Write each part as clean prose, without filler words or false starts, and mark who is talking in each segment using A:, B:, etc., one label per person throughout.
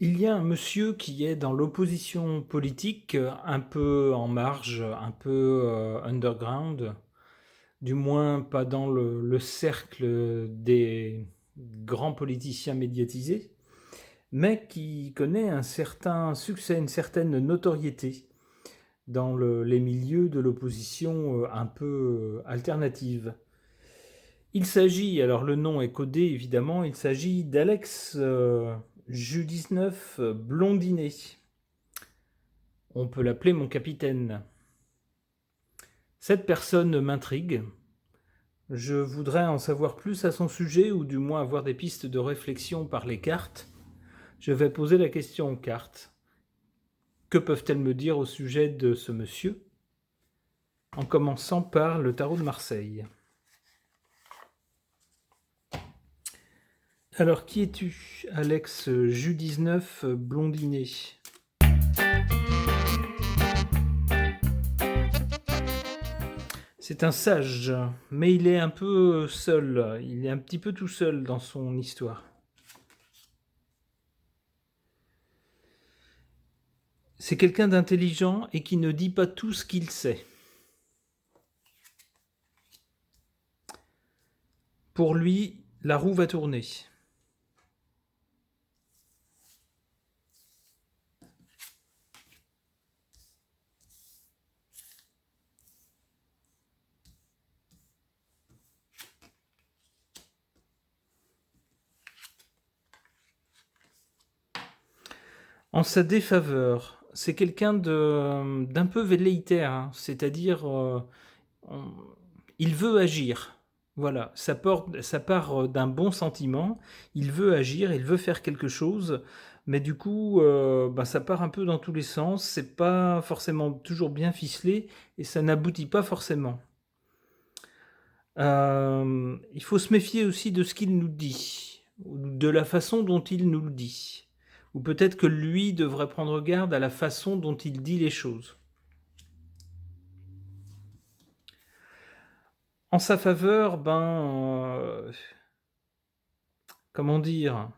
A: Il y a un monsieur qui est dans l'opposition politique, un peu en marge, un peu underground, du moins pas dans le cercle des grands politiciens médiatisés, mais qui connaît un certain succès, une certaine notoriété dans les milieux de l'opposition un peu alternative. Il s'agit, alors le nom est codé évidemment, il s'agit d'Alex Ju19 Blondinet. On peut l'appeler mon capitaine. Cette personne m'intrigue. Je voudrais en savoir plus à son sujet, ou du moins avoir des pistes de réflexion par les cartes. Je vais poser la question aux cartes. Que peuvent-elles me dire au sujet de ce monsieur? En commençant par le tarot de Marseille. Alors, qui es-tu, Alex Ju19 Blondinet? C'est un sage, mais il est un peu seul. Il est un petit peu tout seul dans son histoire. C'est quelqu'un d'intelligent et qui ne dit pas tout ce qu'il sait. Pour lui, la roue va tourner. En sa défaveur, c'est quelqu'un d'un peu velléitaire, hein, c'est-à-dire il veut agir. Voilà, ça part d'un bon sentiment, il veut agir, il veut faire quelque chose, mais du coup, ça part un peu dans tous les sens, c'est pas forcément toujours bien ficelé, et ça n'aboutit pas forcément. Il faut se méfier aussi de ce qu'il nous dit, ou de la façon dont il nous le dit. Ou peut-être que lui devrait prendre garde à la façon dont il dit les choses. En sa faveur, comment dire,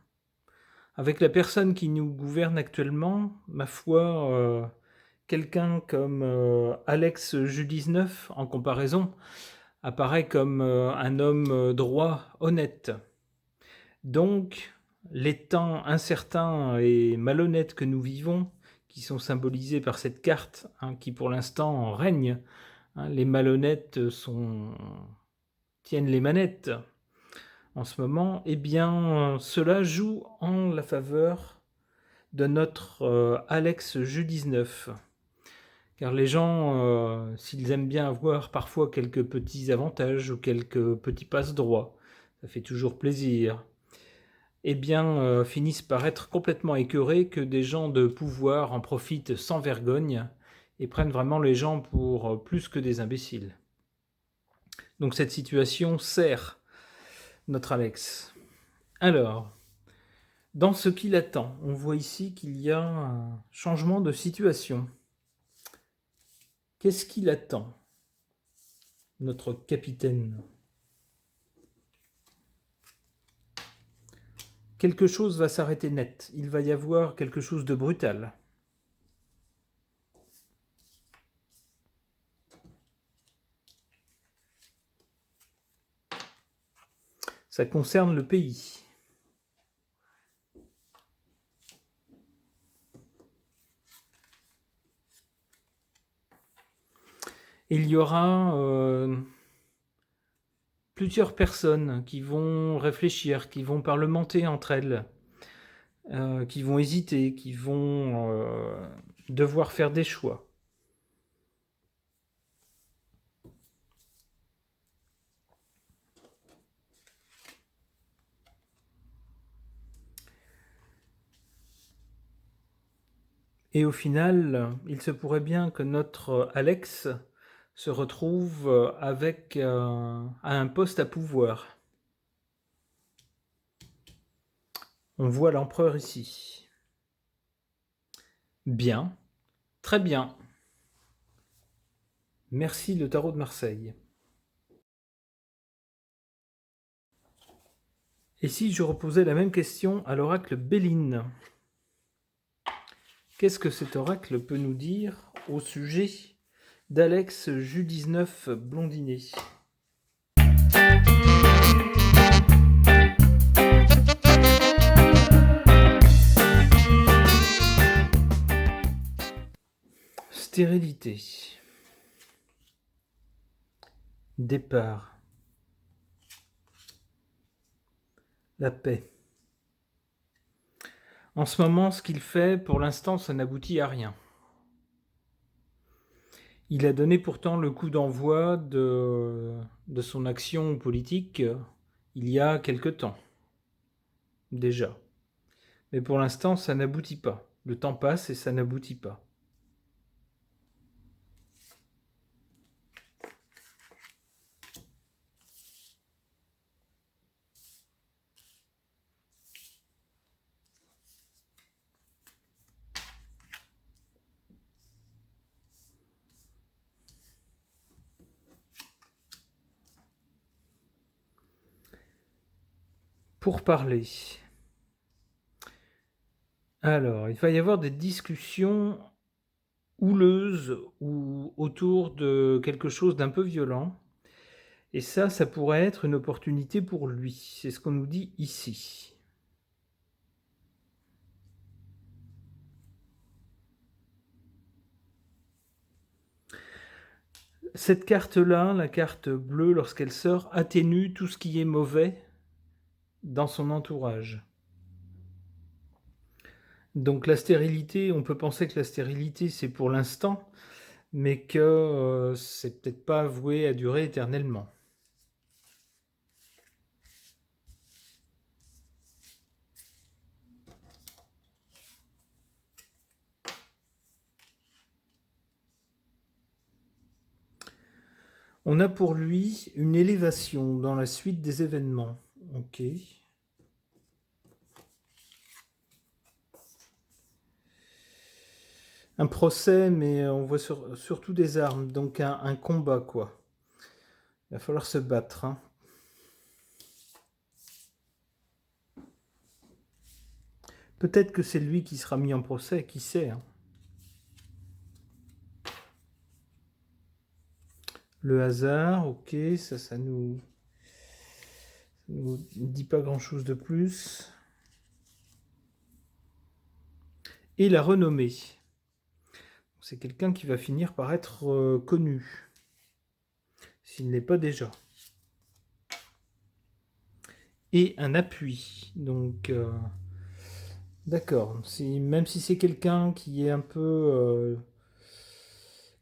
A: avec la personne qui nous gouverne actuellement, ma foi, quelqu'un comme Alex Ju19, en comparaison, apparaît comme un homme droit, honnête. Donc, les temps incertains et malhonnêtes que nous vivons, qui sont symbolisés par cette carte, hein, qui pour l'instant règne, hein, les malhonnêtes tiennent les manettes en ce moment, eh bien, cela joue en la faveur de notre Alex Ju19. Car les gens, s'ils aiment bien avoir parfois quelques petits avantages ou quelques petits passe-droits, ça fait toujours plaisir, eh bien, finissent par être complètement écœurés que des gens de pouvoir en profitent sans vergogne et prennent vraiment les gens pour plus que des imbéciles. Donc cette situation sert notre Alex. Alors, dans ce qu'il attend, on voit ici qu'il y a un changement de situation. Qu'est-ce qu'il attend, notre capitaine? Quelque chose va s'arrêter net. Il va y avoir quelque chose de brutal. Ça concerne le pays. Il y aura plusieurs personnes qui vont réfléchir, qui vont parlementer entre elles, qui vont hésiter, qui vont devoir faire des choix. Et au final, il se pourrait bien que notre Alex se retrouve avec un poste à pouvoir. On voit l'empereur ici. Bien, très bien. Merci le tarot de Marseille. Et si je reposais la même question à l'oracle Béline? Qu'est-ce que cet oracle peut nous dire au sujet d'Alex Ju19 Blondinet? Stérilité. Départ. La paix. En ce moment, ce qu'il fait, pour l'instant, ça n'aboutit à rien. Il a donné pourtant le coup d'envoi de son action politique il y a quelque temps, déjà. Mais pour l'instant, ça n'aboutit pas. Le temps passe et ça n'aboutit pas. Pour parler. Alors, il va y avoir des discussions houleuses ou autour de quelque chose d'un peu violent. Et ça pourrait être une opportunité pour lui. C'est ce qu'on nous dit ici. Cette carte-là, la carte bleue, lorsqu'elle sort, atténue tout ce qui est mauvais dans son entourage. Donc la stérilité, on peut penser que la stérilité, c'est pour l'instant, mais que c'est peut-être pas voué à durer éternellement. On a pour lui une élévation dans la suite des événements. Ok. Un procès, mais on voit surtout des armes, donc un combat, quoi. Il va falloir se battre. Hein. Peut-être que c'est lui qui sera mis en procès, qui sait. Hein. Le hasard, ok, ça nous dit pas grand-chose de plus. Et la renommée. C'est quelqu'un qui va finir par être connu, s'il n'est pas déjà. Et un appui. Donc, d'accord. Même si c'est quelqu'un qui est un peu...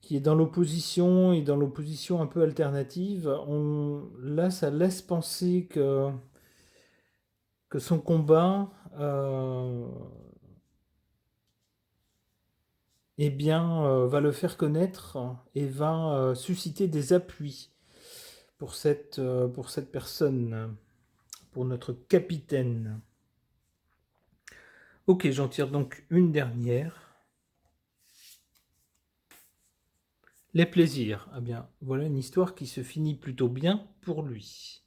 A: qui est dans l'opposition et dans l'opposition un peu alternative, là, ça laisse penser que son combat eh bien, va le faire connaître et va susciter des appuis pour cette personne, pour notre capitaine. Ok, j'en tire donc une dernière. Les plaisirs. Ah bien, voilà une histoire qui se finit plutôt bien pour lui.